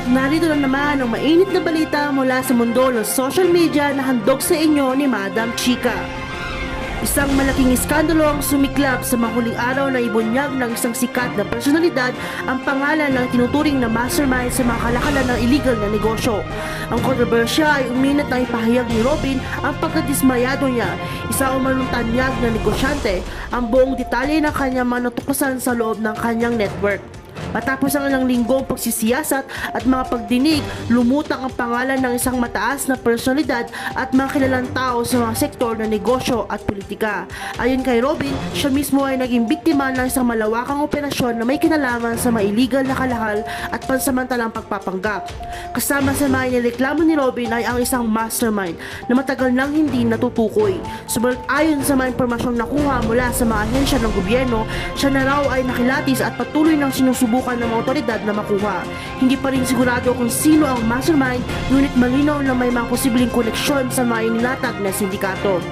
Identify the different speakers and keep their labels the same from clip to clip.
Speaker 1: Narito lang naman ang mainit na balita mula sa mundo ng social media na handog sa inyo ni Madam Chika. Isang malaking iskandalo ang sumiklab sa mahuling araw na ibunyag ng isang sikat na personalidad ang pangalan ng tinuturing na mastermind sa mga kalakalan ng illegal na negosyo. Ang kontrobersya ay uminat na ipahayag ni Robin ang pagkadismayado niya, isa umanong tanyag na negosyante, ang buong detalye ng kanyang mga natuklasan sa loob ng kanyang network. Matapos ang ilang linggong pagsisiyasat at mga pagdinig, lumutang ang pangalan ng isang mataas na personalidad at mga kilalang tao sa mga sektor ng negosyo at politika. Ayon kay Robin, siya mismo ay naging biktima ng isang malawakang operasyon na may kinalaman sa mga illegal na kalahal at pansamantalang pagpapanggap. Kasama sa mga inireklamo ni Robin ay ang isang mastermind na matagal nang hindi natutukoy. Subalit ayon sa mga impormasyong nakuha mula sa mga ahensya ng gobyerno, siya na raw ay nakilatis at patuloy ng sinusubukan ng mga otoridad na makuha. Hindi pa rin sigurado kung sino ang mastermind, ngunit malinaw na may mga posibleng koneksyon sa mga inilatag na sindikato.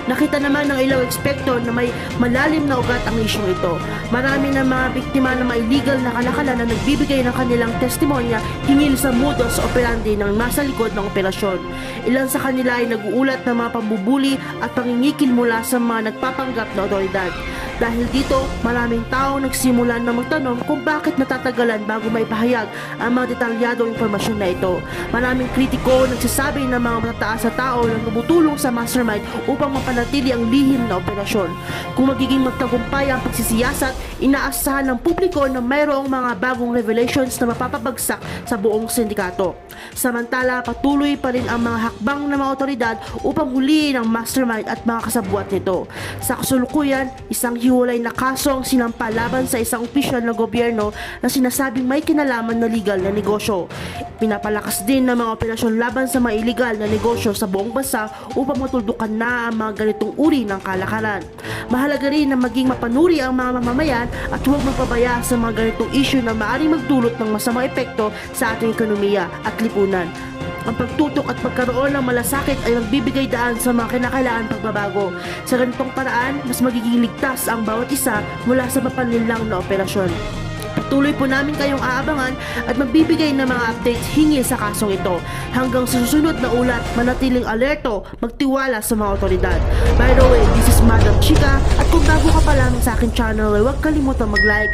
Speaker 1: Nakita naman ng ilang ekspekto na may malalim na ugat ang isyong ito. Marami ng mga biktima ng mga illegal na kalakalan na nagbibigay ng kanilang testimonya hinggil sa modus operandi ng nasa likod ng operasyon. Ilan sa kanila ay nag-uulat ng mga pambubuli at pangingikil mula sa mga nagpapanggap na otoridad. Dahil dito, maraming tao nagsimulan na magtanong kung bakit natatagalan bago maipahayag ang mga detalyadong impormasyon na ito. Maraming kritiko nagsasabi ng mga matataas na tao na tumutulong sa mastermind upang mapanatili ang lihim na operasyon. Kung magiging magtagumpay ang pagsisiyasat, inaasahan ng publiko na mayroong mga bagong revelations na mapapabagsak sa buong sindikato. Samantala, patuloy pa rin ang mga hakbang ng mga otoridad upang huliin ang mastermind at mga kasabuat nito. Sa kasulukuyan, isang hiwalay na kaso ang sinampa laban sa isang opisyal ng gobyerno na sinasabing may kinalaman na legal na negosyo. Pinapalakas din ng mga operasyon laban sa mga illegal na negosyo sa buong bansa upang matuldukan na ang mga ganitong uri ng kalakalan. Mahalaga rin na maging mapanuri ang mga mamamayan at huwag magpabaya sa mga ganitong issue na maaaring magdulot ng masamang epekto sa ating ekonomiya at lipunan. Ang pagtutok at pagkaroon ng malasakit ay magbibigay daan sa mga kinakailangan pagbabago. Sa ganitong paraan, mas magiging ligtas ang bawat isa mula sa mapanlinlang na operasyon. Patuloy po namin kayong aabangan at magbibigay ng mga updates hinggil sa kasong ito. Hanggang sa susunod na ulat, manatiling alerto, magtiwala sa mga otoridad. By the way, this is Madam Chika at kung bago ka pa lamang sa akin channel, huwag kalimutang mag-like,